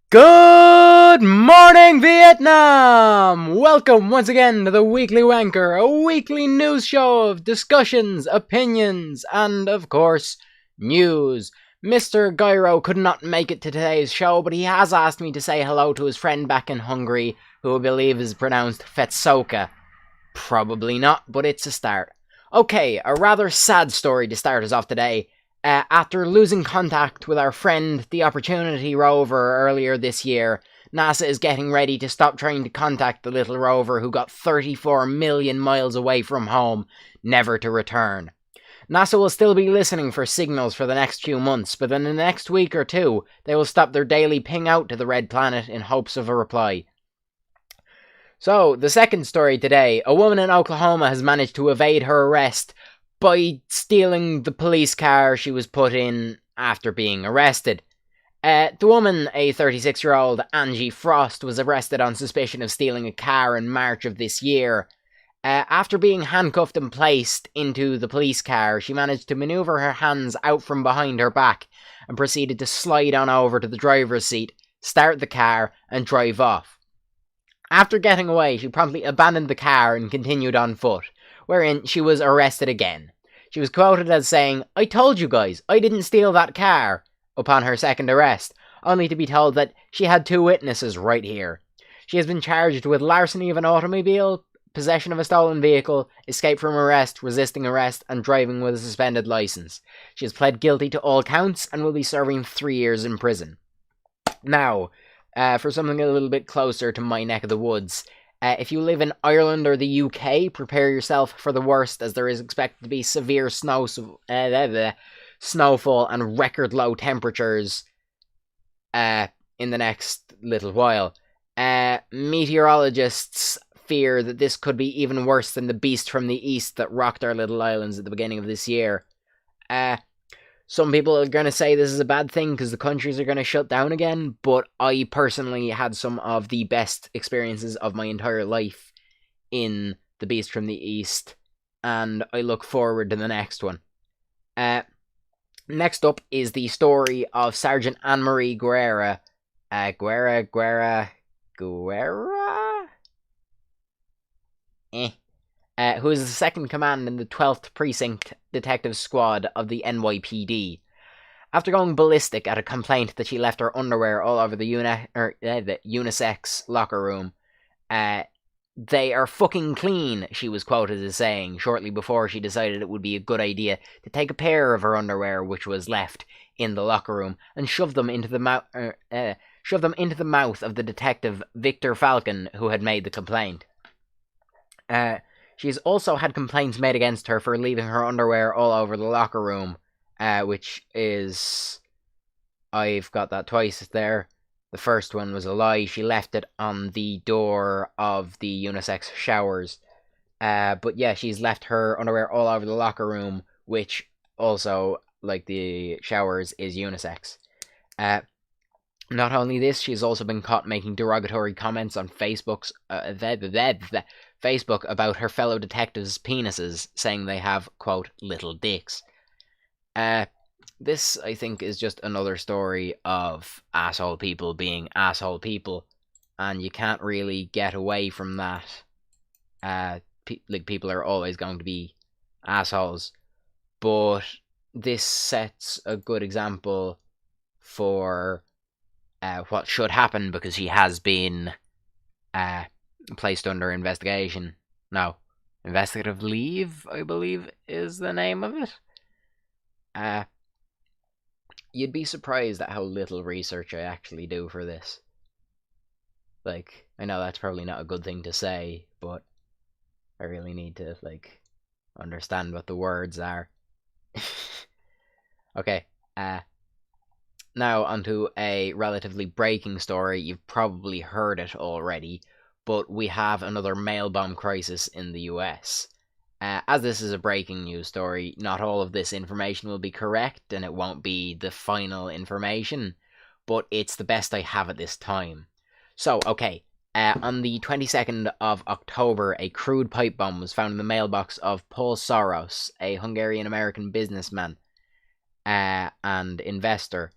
Good morning, Vietnam! Welcome once again to the Weekly Wanker, a weekly news show of discussions, opinions, and, of course, news. Mr. Gyro could not make it to today's show, but he has asked me to say hello to his friend back in Hungary, who I believe is pronounced Fetsoka. Probably not, but it's a start. Okay, a rather sad story to start us off today. After losing contact with our friend, the Opportunity rover, earlier this year, NASA is getting ready to stop trying to contact the little rover who got 34 million miles away from home, never to return. NASA will still be listening for signals for the next few months, but in the next week or two, they will stop their daily ping out to the red planet in hopes of a reply. So, the second story today, a woman in Oklahoma has managed to evade her arrest by stealing the police car she was put in after being arrested. The woman, a 36-year-old Angie Frost, was arrested on suspicion of stealing a car in March of this year. After being handcuffed and placed into the police car, she managed to maneuver her hands out from behind her back and proceeded to slide on over to the driver's seat, start the car, and drive off. After getting away, she promptly abandoned the car and continued on foot, wherein she was arrested again. She was quoted as saying, "I told you guys, I didn't steal that car," upon her second arrest, only to be told that she had two witnesses right here. She has been charged with larceny of an automobile, possession of a stolen vehicle, escape from arrest, resisting arrest, and driving with a suspended license. She has pled guilty to all counts and will be serving 3 years in prison. Now, for something a little bit closer to my neck of the woods, if you live in Ireland or the UK, prepare yourself for the worst, as there is expected to be severe snowfall and record low temperatures in the next little while. Meteorologists fear that this could be even worse than the beast from the east that rocked our little islands at the beginning of this year. Some people are going to say this is a bad thing because the countries are going to shut down again, but I personally had some of the best experiences of my entire life in The Beast from the East, and I look forward to the next one. Next up is the story of Sergeant Anne-Marie Guerra. Who is the second command in the 12th Precinct Detective Squad of the NYPD. After going ballistic at a complaint that she left her underwear all over the unisex locker room, "They are fucking clean," she was quoted as saying, shortly before she decided it would be a good idea to take a pair of her underwear, which was left in the locker room, and shove them into the mouth of the detective Victor Falcon, who had made the complaint. She's also had complaints made against her for leaving her underwear all over the locker room, which is... I've got that twice there. The first one was a lie. She left it on the door of the unisex showers. But yeah, she's left her underwear all over the locker room, which also, like the showers, is unisex. Not only this, she's also been caught making derogatory comments on Facebook about her fellow detectives' penises, saying they have, quote, little dicks. This, I think, is just another story of asshole people being asshole people, and you can't really get away from that. People are always going to be assholes, but this sets a good example for what should happen, because she has been placed under investigation. No, investigative leave, I believe, is the name of it. You'd be surprised at how little research I actually do for this. Like, I know that's probably not a good thing to say, but I really need to, understand what the words are. Okay, now onto a relatively breaking story. You've probably heard it already, but we have another mail bomb crisis in the US. As this is a breaking news story, not all of this information will be correct, and it won't be the final information, but it's the best I have at this time. So, okay, on the 22nd of October, a crude pipe bomb was found in the mailbox of Paul Soros, a Hungarian-American businessman and investor.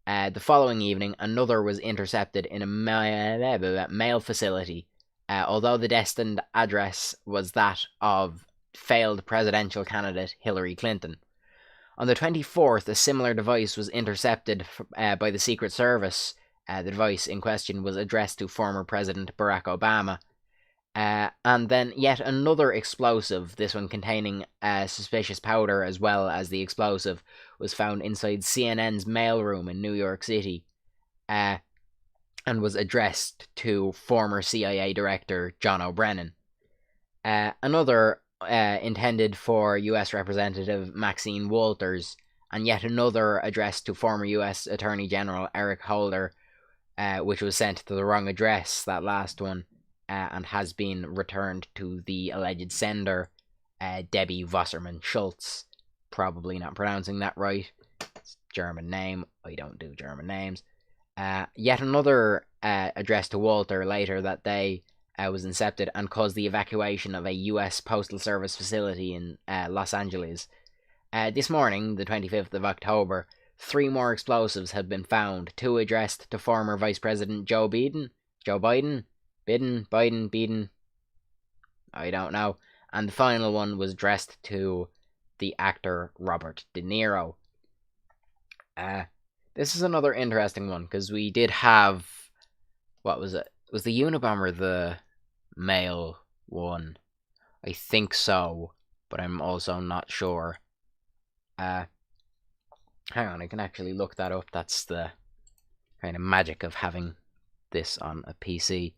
The following evening, another was intercepted in a mail facility, although the destined address was that of failed presidential candidate Hillary Clinton. On the 24th, a similar device was intercepted by the Secret Service. The device in question was addressed to former President Barack Obama. And then yet another explosive, this one containing suspicious powder as well as the explosive, was found inside CNN's mailroom in New York City, and was addressed to former CIA Director John O'Brien. Another intended for US Representative Maxine Walters, and yet another addressed to former US Attorney General Eric Holder, which was sent to the wrong address, that last one, and has been returned to the alleged sender, Debbie Wasserman Schultz. Probably not pronouncing that right. It's a German name. I don't do German names. Yet another addressed to Walter later that day was incepted and caused the evacuation of a US Postal Service facility in Los Angeles. This morning, the 25th of October, 3 more explosives had been found, 2 addressed to former Vice President Joe Biden, I don't know, and the final one was addressed to the actor Robert De Niro. This is another interesting one, because we did have, what was it? Was the Unabomber the male one? I think so, but I'm also not sure. Hang on, I can actually look that up. That's the kind of magic of having this on a PC.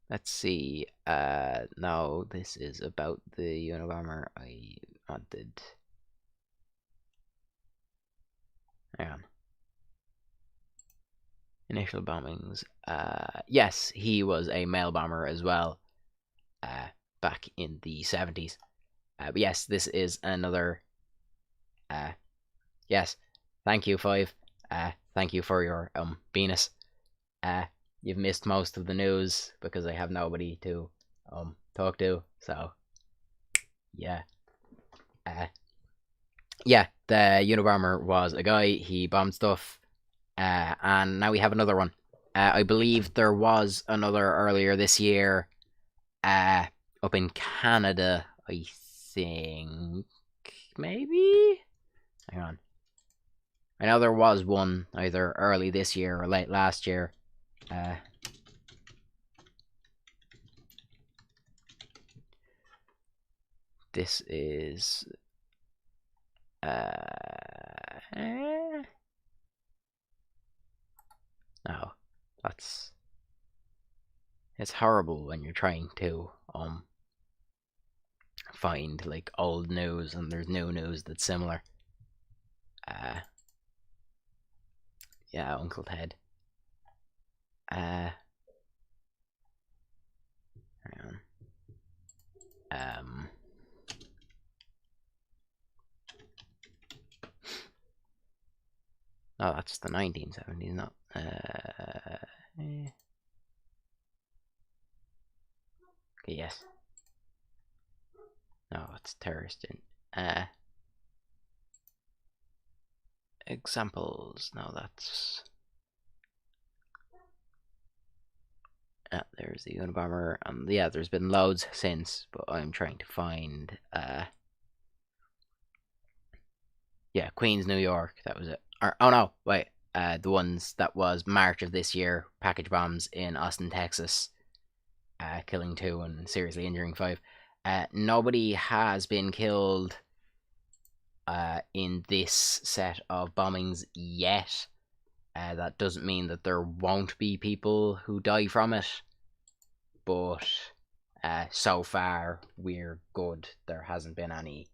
Let's see. No, this is about the Unabomber. I wanted. Hang on. Initial bombings. Yes, he was a mail bomber as well. Back in the 70s. But yes, this is another. Yes, thank you, 5. Thank you for your Venus. You've missed most of the news because I have nobody to talk to. So yeah. Yeah, the Unabomber was a guy. He bombed stuff. And now we have another one. I believe there was another earlier this year. Up in Canada, I think. Maybe? Hang on. I know there was one either early this year or late last year. This is... No, that's... It's horrible when you're trying to find like old news and there's new news that's similar. Yeah, Uncle Ted. Hang on. No, that's the 1970s, not. Okay, yes. No, it's terrorist in. Examples. No, that's. There's the Unabomber. Yeah, there's been loads since, but I'm trying to find. Yeah, Queens, New York. That was it. Oh no, wait. The ones that was March of this year. Package bombs in Austin, Texas. Killing 2 and seriously injuring 5. Nobody has been killed in this set of bombings yet. That doesn't mean that there won't be people who die from it, but so far we're good. There hasn't been any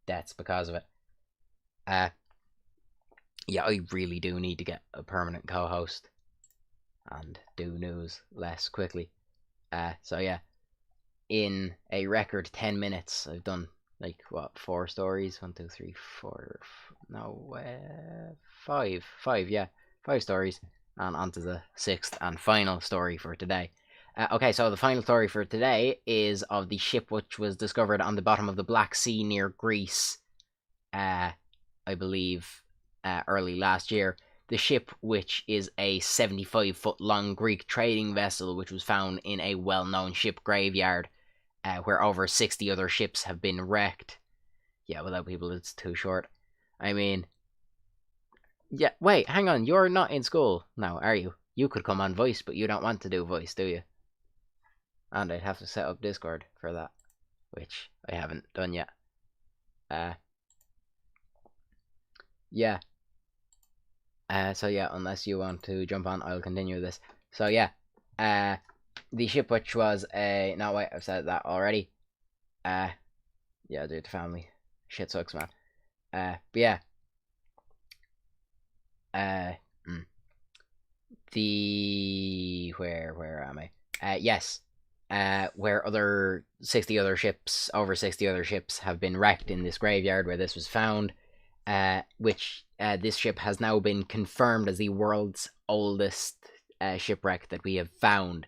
deaths because of it. Yeah, I really do need to get a permanent co-host and do news less quickly. So yeah, in a record 10 minutes, I've done like what 4 stories? 1, 2, 3, 4. No, 5. Yeah, 5 stories, and onto the 6th and final story for today. Okay, so the final story for today is of the ship which was discovered on the bottom of the Black Sea near Greece, I believe, early last year. The ship, which is a 75-foot long Greek trading vessel, which was found in a well-known ship graveyard, where over 60 other ships have been wrecked. Yeah, without people, it's too short. I mean, yeah, wait, hang on, you're not in school now, are you? You could come on voice, but you don't want to do voice, do you? And I'd have to set up Discord for that, which I haven't done yet. Yeah. So yeah, unless you want to jump on, I'll continue this. So yeah, the ship which was a... No, wait, I've said that already. Yeah, dude, the family. Shit sucks, man. But yeah. Where am I? Yes. Where other 60 other ships, over 60 other ships, have been wrecked in this graveyard where this was found. Which this ship has now been confirmed as the world's oldest shipwreck that we have found.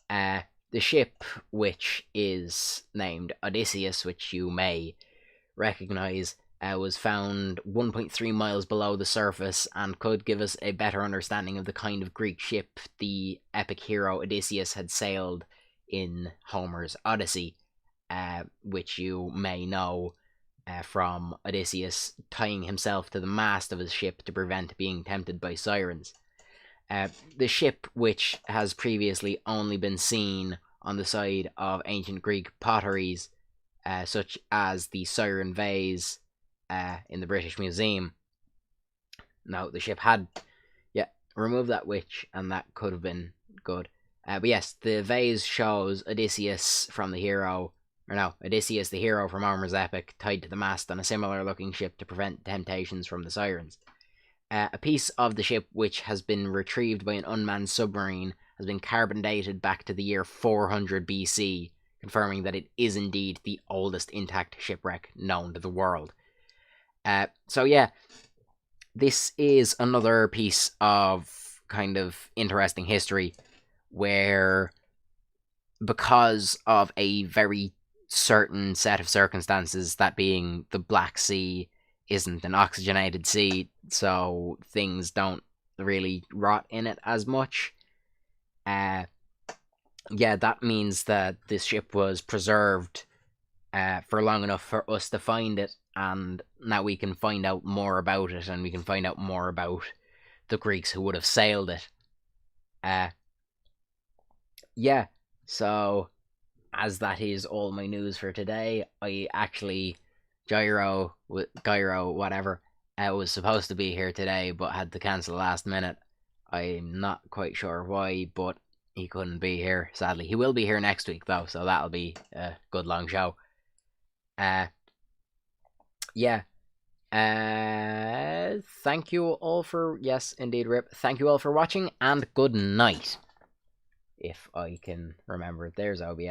The ship, which is named Odysseus, which you may recognize, was found 1.3 miles below the surface and could give us a better understanding of the kind of Greek ship the epic hero Odysseus had sailed in Homer's Odyssey, which you may know from Odysseus tying himself to the mast of his ship to prevent being tempted by sirens. The ship, which has previously only been seen on the side of ancient Greek potteries, such as the Siren vase in the British Museum. Now, the ship had, removed that witch, and that could have been good. But yes, the vase shows Odysseus the hero from Homer's epic, tied to the mast on a similar looking ship to prevent temptations from the sirens. A piece of the ship, which has been retrieved by an unmanned submarine, has been carbon dated back to the year 400 BC, confirming that it is indeed the oldest intact shipwreck known to the world. So yeah, this is another piece of kind of interesting history where, because of a very certain set of circumstances, that being the Black Sea isn't an oxygenated sea, so things don't really rot in it as much. That means that this ship was preserved for long enough for us to find it, and now we can find out more about it, and we can find out more about the Greeks who would have sailed it. So as that is all my news for today, I actually, Gyro, whatever, was supposed to be here today, but had to cancel last minute. I'm not quite sure why, but he couldn't be here, sadly. He will be here next week, though, so that'll be a good long show. Thank you all for, yes, indeed, Rip. Thank you all for watching, and good night. If I can remember it. There's OBS.